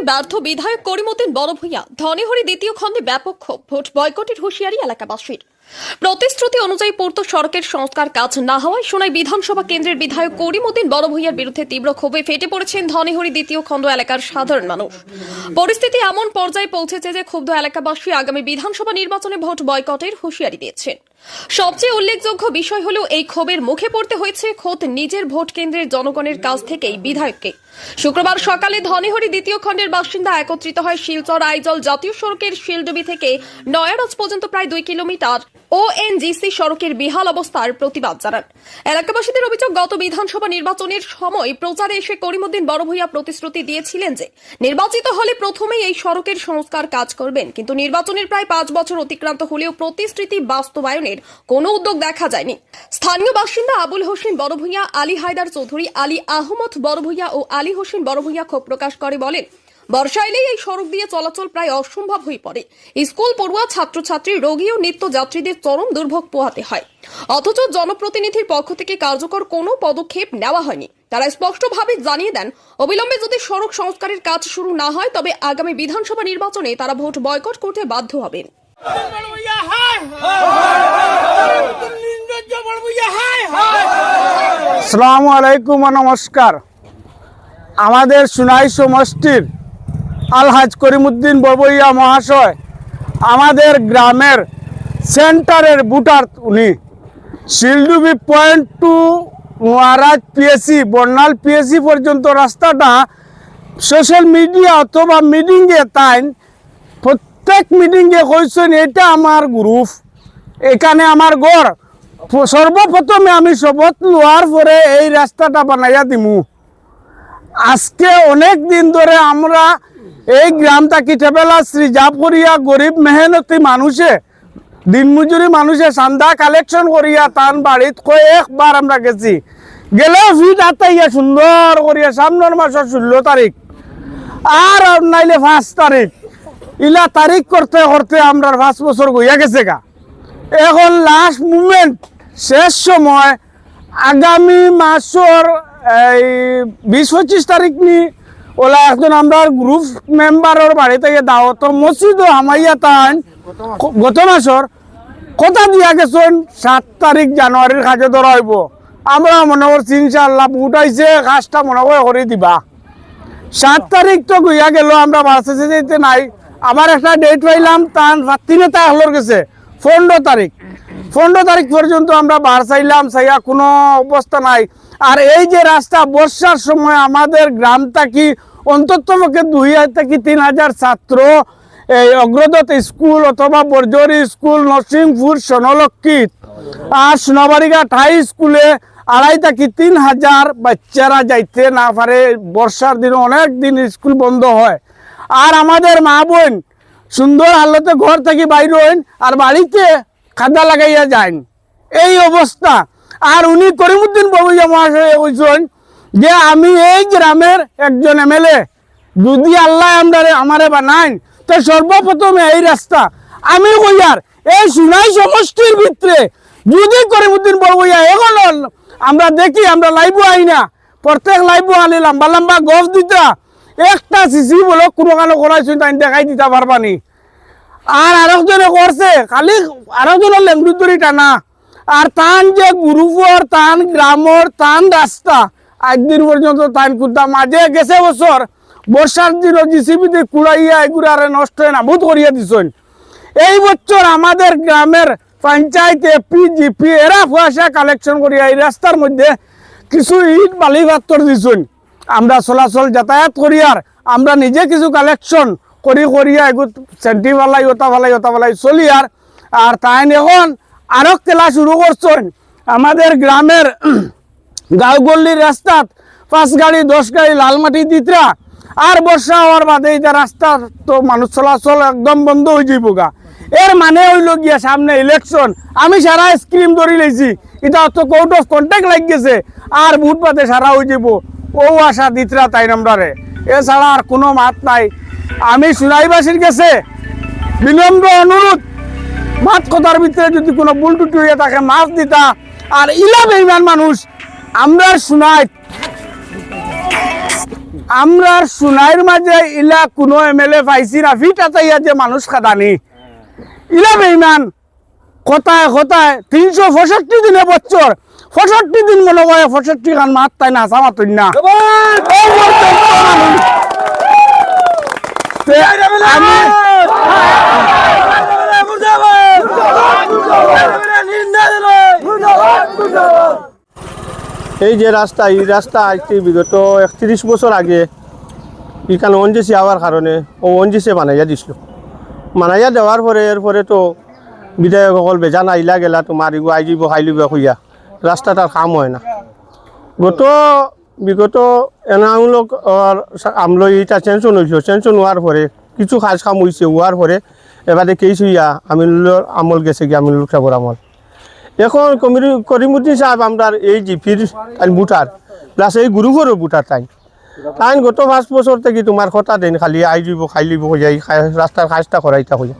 ব্যর্থ বিধায়ক করিমউদ্দিন বড়ভূঁইয়া ধনেহরি দ্বিতীয় খণ্ডে ব্যাপক ক্ষোভ, ভোট বয়কটের হুঁশিয়ারি এলাকাবাসীর। প্রতিশ্রুতি অনুযায়ী পূর্ত সড়কের সংস্কার কাজ না হওয়ায় সোনাই বিধানসভা কেন্দ্রের বিধায়ক করিমউদ্দিন বড়ভূঁইয়ার বিরুদ্ধে তীব্র ক্ষোভে ফেটে পড়েছেন ধনেহরি দ্বিতীয় খণ্ড এলাকার সাধারণ মানুষ। পরিস্থিতি এমন পর্যায়ে পৌঁছেছে যে ক্ষুব্ধ এলাকাবাসী আগামী বিধানসভা নির্বাচনে ভোট বয়কটের হুঁশিয়ারি দিয়েছেন। সবচেয়ে উল্লেখযোগ্য বিষয় হলো এই ক্ষোভের মুখে পড়তে হয়েছে খোদ নিজের ভোট কেন্দ্রের জনগণের কাছ থেকেই বিধায়ককে। শুক্রবার সকালে ধনেহরি দ্বিতীয় খণ্ডের বাসিন্দা একত্রিত হয় শিলচর আইজল জাতীয় সড়কের শিলডুবি থেকে নয়ারাজ পর্যন্ত প্রায় 2 কিলোমিটার ওএনজিসি সড়কের বিহাল অবস্থার প্রতিবাদ জানান। এলাকাবাসীদের অভিযোগ, গত বিধানসভা নির্বাচনের সময় প্রচারে এসে করিমউদ্দিন বড়ভূঁইয়া প্রতিশ্রুতি দিয়েছিলেন যে নির্বাচিত হলে প্রথমেই এই সড়কের সংস্কার কাজ করবেন, কিন্তু নির্বাচনের প্রায় 5 বছর অতিক্রান্ত হলেও প্রতিশ্রুতি বাস্তবায়নের কোনো উদ্যোগ দেখা যায়নি। স্থানীয় বাসিন্দা আবুল হোসেন বড়ভূঁইয়া, আলী হায়দার চৌধুরী, আলী আহমদ বড়ভূঁইয়া ও আলী হোসেন বড়ভূঁইয়া ক্ষোভ প্রকাশ করে বলেন, বর্ষা এলেই এই সড়ক দিয়ে চলাচল প্রায় অসম্ভব হয়ে পড়ে। স্কুল পড়ুয়া, ছাত্রছাত্রী, রোগী ও নিত্য যাত্রীদের চরম দুর্ভোগ পোহাতে হয়, অথচ জনপ্রতিনিধির পক্ষ থেকে কার্যকর কোনো পদক্ষেপ নেওয়া হয়নি। তারা স্পষ্টভাবে জানিয়ে দেন, অবিলম্বে যদি সড়ক সংস্কারের কাজ শুরু না হয় তবে আগামী বিধানসভা নির্বাচনে তারা ভোট বয়কট করতে বাধ্য হবেন। আসসালামু আলাইকুম, নমস্কার। আমাদের সোনাই সমষ্টির আলহাজ করিমউদ্দিন বড়ভূঁইয়া মহাশয় আমাদের গ্রামের সেন্টারের ভোটার। উনি Shildubi point to Noaraj PSC Barnal PSC পর্যন্ত রাস্তাটা সোশ্যাল মিডিয়া অথবা মিটিংয়ে তাই প্রত্যেক মিটিংয়ে কইছেন এটা আমার গ্রুপ, এখানে আমার গড়। সর্বপ্রথমে আমি শপথ লোয়ার পরে এই রাস্তাটা বানাইয়া দিমু। আজকে অনেক দিন ধরে আমরা এই গ্রামটাকে ট্রাভেলার্স রিজার্ভ করিয়া গরিব মেহনতি মানুষে দিনমজুরি মানুষে চান্দা কালেকশন করিয়া তান বাড়িত কয়েকবার আমরা গেছি। গেলেও ফিট আতাইয়া সুন্দর করিয়া সামনের মাসের 16 তারিখ আর নাইলে 5 তারিখ ইলা তারিখ করতে করতে আমরা 5 বছর গইয়া গেছে গা। এখন লাস্ট মুভমেন্ট শেষ সময় আগামী মাসের 20-25 তারিখ নি ওলা একজন আমরা গ্রুপ মেম্বারের বাড়ি থেকে দাওয়াত মসজিদ হামাইয়া তান গত মাসের কথা দিয়া গেছেন 7 তারিখ জানুয়ারির কাজে ধরা হইব। আমরা মনে করছি ইনশাআল্লাহ বুট আইছে, কাজটা মনে করে দিবা। 7 তারিখ তো গইয়া গেল, আমরা বাসে যেতে নাই। আমার একটা ডেট পাইলাম তান 3 তারিখ গেছে 15 তারিখ। 15 তারিখ পর্যন্ত আমরা বার চাইলাম, চাইয়া কোনো অবস্থা নাই। আর এই যে রাস্তা বর্ষার সময় আমাদের গ্রামটা কি অন্তত পক্ষে 2000 থেকে 3000 ছাত্র এই অগ্রদত্ত স্কুল অথবা বর্জরি স্কুল, নরসিংপুর সোনলক্ষী আর সোনাবাড়িঘাট হাই স্কুলে 2,500 থেকে 3,000 বাচ্চারা যাইতে না পারে। বর্ষার দিনে অনেক দিন স্কুল বন্ধ হয়। আর আমাদের মা বোন সুন্দর হালতে ঘর থেকে বাইর হইন আর বাড়িতে খাদা লাগাইয়া যান, এই অবস্থা। আর উনি করিমউদ্দিন বড়ভূঁইয়া মহাশয় কইছেন যে আমি এই গ্রামের একজন এমএলএ, যদি আল্লাহ আমারে বানাইন তো সর্বপ্রথমে এই রাস্তা আমি কইয়ার এই সোনাই সমষ্টির ভিতরে যদি করিমউদ্দিন বড়ভূঁইয়া এখন আমরা দেখি, আমরা লাইভ আই না, প্রত্যেক লাইভ আনি লম্বা লম্বা গছ দিতা একটা সিসি বলে কোনো কানো করাইছেন তাই দেখাই দিতে পারবানি। আর আরেকজনে করছে খালি আরেকজনের লেংডু ধরি টানা। আর তান যে গ্রুপর তান গ্রামর তান রাস্তা একদিন পর্যন্ত তান কুদা মাঝে গেছে বছর বর্ষার দিন জিসিবিতে কুড়াইয়া এগুলো আর নষ্ট হয় না বহুত করিয়া দিছেন। এই বছর আমাদের গ্রামের পঞ্চায়েত এপি জিপি এরা পয়সা কালেকশন করিয়া এই রাস্তার মধ্যে কিছু ইট বালি পাথর দিছেন। আমরা চলাচল যাতায়াত করিয়ার আমরা নিজে কিছু কালেকশন করিয়া এগুলো সেন্টি ফালাই ওটা ফালাই চলি। আর তাই এখন আরো খেলা শুরু করছেন আমাদের গ্রামের গাঁওগল্লির রাস্তাত 5 গাড়ি 10 গাড়ি লালমাটি দিতরা। আর বর্ষা হওয়ার বাদে এটা রাস্তা তো মানুষ চলাচল একদম বন্ধ হয়ে যাইব গা। এর মানে হইল গিয়া সামনে ইলেকশন, আমি সারা স্ক্রিম ধরি লেছি, এটা তো কোর্ট অফ কন্ট্যাক্ট লাগ গেছে আর বুট পাতে সারা হয়ে যাব। ও আশা দিতরা তাই নামরারে, এছাড়া আর কোনো মাত নাই। আমি সোনাইবাসীর কাছে বিনম্র অনুরোধ, মাত কথার ভিতরে যদি কোনো ভুল টুটি হয়ে থাকে মাফ দিতা। আর ইলা বেঈমান মানুষ আমরা সোনাই আমরা সুনাইর মাঝে ইলা কোনো এমএলএ পাইছি না ফিটা চাইয়া যে মানুষ খাদানি ইলা বেইমান কথায় কথায় 365 দিনে বছর 65 দিন মনে হয় 65 খান মাত তাই না সামা তুই না এই যে রাস্তা এই রাস্তা আজকে বিগত 31 বছর আগে এখানে ওএনজিসি হওয়ার কারণে ও ওএনজিসি বানাইয়া দিছিল বানাইয়া দেওয়ার পরে এরপরে তো বিধায়ক সকল বেজান আইলা গেলা তোমার ইগো আই যাব খাইলিব খুঁয়া রাস্তাটার কাম হয় না বিগত এনামূলক আমলো এটা চেঞ্চন হয়েছিল চেঞ্চন হওয়ার পরে কিছু কাজ কাম হয়েছে হওয়ার পরে এবারে কেস হইয়া আমিনুল্লার আমল গেছে কি আমিনুল সাহেবের আমল এখন করিমুদ্দিন সাহেব আমরা এই জিপির বুটার প্লাস এই গুরুঘরের বুটার তাই গত 5 বছর থেকে তোমার কথা দেন খালি আই যাব খাইলিব হয়ে রাস্তার কাজটা করাইতা হয়ে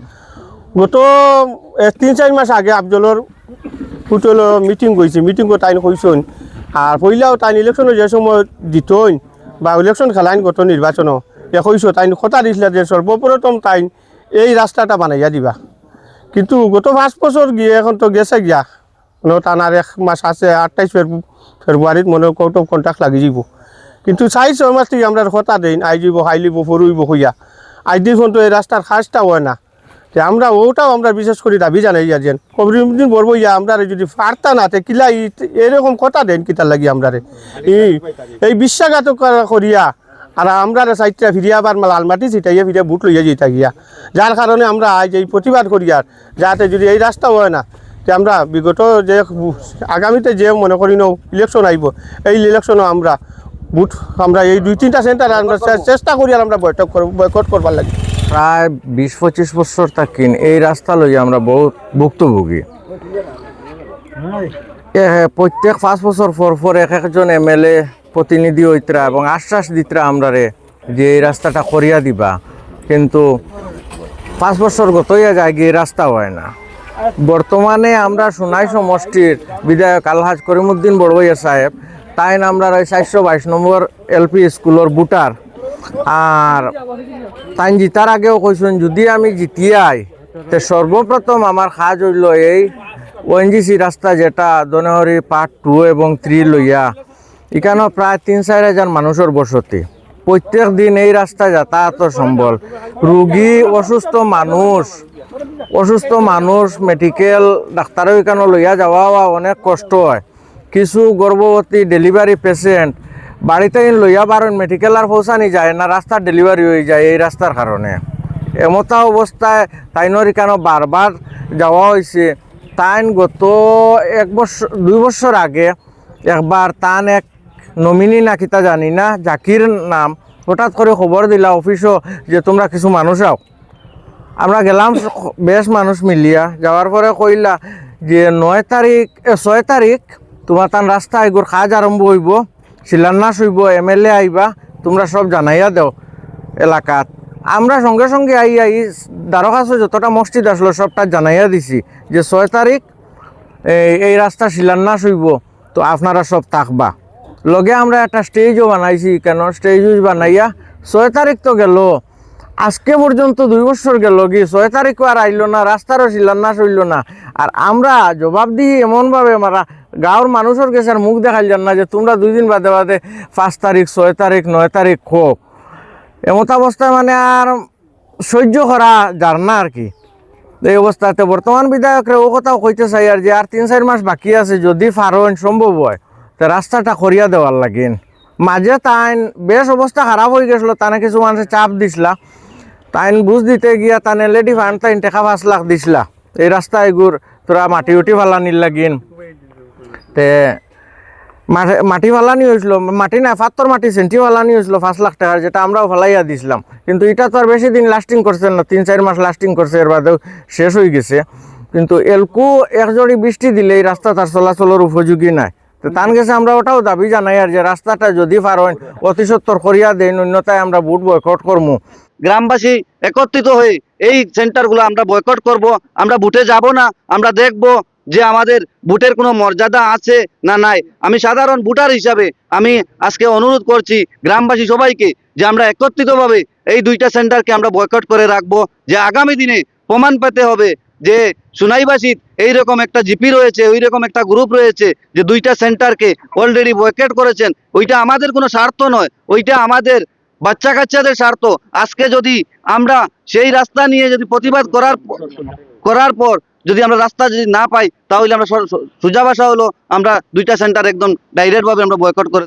গত 3-4 মাস আগে আফজলের হোটেল মিটিং করছে মিটিংও তাই কইসন আর পইলাও তাই ইলেকশনে যে সময় দিতইন বা ইলেকশন খেলাইন গত নির্বাচন কইস তাই কথা দিছিল যে সর্বপ্রথম তাই এই রাস্তাটা বানাইয়া দিবা কিন্তু গত 5 বছর গিয়ে এখন তো গেছে গিয়া টানার 1 মাস আছে 28 ফেব্রুয়ারিত মনে কৌট কন্ট্রাক্ট লাগি যাব কিন্তু 4 মাস থেকে আমরা কথা দেন আই যাব খাইলিব ফরুইব হইয়া আজ দেখুন তো এই রাস্তার কাজটা হয় না আমরা ওটাও আমরা বিশেষ করে দাবি জানাই যেন করিমুদ্দিন বরবইয়া আমরা যদি পারতা না কিলা এরকম কথা দেন কিতার লাগি আমরা এই বিশ্বাসঘাতক করিয়া আর আমরা সাইডটা ফিরিয়া আবার লালমাটি ছিটাইয়া ফিরিয়া বুট লইয়া যেটা গিয়া যার কারণে আমরা আজ এই প্রতিবাদ করিয়ার যাতে যদি এই রাস্তা হয় না আমরা বিগত যে আগামীতে যে মনে করি ইলেকশন আইব এই ইলেকশনও আমরা বুট আমরা এই 2-3টা সেন্টার আমরা চেষ্টা করি আর আমরা বয়কট করবার লাগে প্রায় 20-25 বছর থাকেন এই রাস্তা লইয়া আমরা বহুত ভুক্তভোগী প্রত্যেক 5 বছর পর এক একজন এমএলএ প্রতিনিধি হইতরা এবং আশ্বাস দিতরা আমরা যে এই রাস্তাটা করিয়া দিবা কিন্তু 5 বছর গতইয়া যায় গিয়ে রাস্তা হয় না বর্তমানে আমরা সোনাই সমষ্টির বিধায়ক আলহাজ করিমুদ্দিন বড়বইয়া সাহেব তাই আমরা ওই 422 নম্বর এলপি স্কুলের বুটার আর তাই জিতার আগেও কইছেন যদি আমি জিতিয়াই তে সর্বপ্রথম আমার কাজ হইল এই ওএনজিসি রাস্তা যেটা দনহরি পার্ট 2 এবং 3 লইয়া এখানেও প্রায় 3-4 হাজার মানুষের বসতি প্রত্যেক দিন এই রাস্তা যাতায়াত সম্বল রুগী অসুস্থ মানুষ মেডিকেল ডাক্তারও এখানে লইয়া যাওয়া অনেক কষ্ট হয় কিছু গর্ভবতী ডেলিভারি পেশেন্ট বাড়িতে লইয়া বারণ মেডিকেল আর পৌঁছানি যায় না রাস্তার ডেলিভারি হয়ে যায় এই রাস্তার কারণে এমতা অবস্থায় তাইনর এখানে বারবার যাওয়া হয়েছে তাইন গত 2 বছর আগে একবার তান এক নমিনি না কিতা জানি না জাকির নাম হঠাৎ করে খবর দিলা অফিসও যে তোমরা কিছু মানুষ আও আমরা গেলাম বেশ মানুষ মিলিয়া যাওয়ার পরে কইলা যে 6 তারিখ তোমার তান রাস্তা এগুর কাজ আরম্ভ হইব শিলান্যাস হইব এমএলএ আইবা তোমরা সব জানাইয়া দাও এলাকাত আমরা সঙ্গে সঙ্গে আই দ্বারকাছে যতটা মসজিদ আসলো সবটা জানাইয়া দিছি যে 6 তারিখ এই রাস্তা শিলান্যাস হইব তো আপনারা সব থাকবা লগে আমরা একটা স্টেজও বানাইছি কেন স্টেজ বানাইয়া 6 তারিখ তো গেল আজকে পর্যন্ত 2 বছর গেল কি 6 তারিখও আর আইলো না রাস্তারও শিলান্যাস হইল না আর আমরা জবাব দিই এমনভাবে আমরা গাঁৱৰ মানুষের কাছে আর মুখ দেখাইল যান না যে তোমরা 2 দিন বাদে বাদে 5 তারিখ 6 তারিখ 9 তারিখ খোক এমত অবস্থায় মানে আর সহ্য করা যার না আর কি এই অবস্থাতে বর্তমান বিধায়করে ও কথাও কইতে চাই আর যে আর 3-4 মাস বাকি আছে যদি পারেন সম্ভব হয় তো রাস্তাটা করিয়া দেওয়ার লাগেন মাঝে তাইন বেশ অবস্থা খারাপ হয়ে গেছিল তানে কিছু মানুষের চাপ দিছিলা তাইন বুঝ দিতে গিয়া তানে লেডি ফান্ড তাইন টাকা 5 লাখ দিছিলা এই রাস্তা এগুর তোরা মাটি উঠি ফালানির লাগিন তে মাটি ফালানি হয়েছিল মাটি না পাথর মাটি সেন্টি ফালানি হয়েছিল 5 লাখ টাকার যেটা আমরাও ফালাইয়া দিছিলাম কিন্তু এটা তো আর বেশি দিন লাস্টিং করছে না 3-4 মাস লাস্টিং করছে এর বাদেও শেষ হয়ে গেছে কিন্তু এলকু একজোড়ি বৃষ্টি দিলে এই রাস্তা তার চলাচলের উপযোগী নাই তো তান গেছে আমরা ওটাও দাবি জানাই আর যে রাস্তাটা যদি পারেন অতি সত্তর করিয়া দেন অন্যথায় আমরা বুট বয়কট করবো গ্রামবাসী একত্রিত হয়ে এই সেন্টারগুলো আমরা বয়কট করব আমরা বুটে যাব না আমরা দেখব যে আমাদের ভোটের কোনো মর্যাদা আছে না নাই। আমি সাধারণ ভোটার হিসাবে আমি আজকে অনুরোধ করছি গ্রামবাসী সবাইকে যে আমরা একত্রিতভাবে এই দুইটা সেন্টারকে আমরা বয়কট করে রাখবো, যে আগামী দিনে প্রমাণ পেতে হবে যে সুনাইবাসীর এইরকম একটা জিপি রয়েছে, ওই রকম একটা গ্রুপ রয়েছে যে দুইটা সেন্টারকে অলরেডি বয়কট করেছেন। ওইটা আমাদের কোনো স্বার্থ নয়, ওইটা আমাদের বাচ্চা কাচ্চাদের স্বার্থ। আজকে যদি আমরা সেই রাস্তা নিয়ে যদি প্রতিবাদ করার পর যদি আমরা রাস্তা যদি না পাই, তাহলে আমরা সোজা ভাষা হলো আমরা দুইটা সেন্টার একদম ডাইরেক্টভাবে আমরা বয়কট করে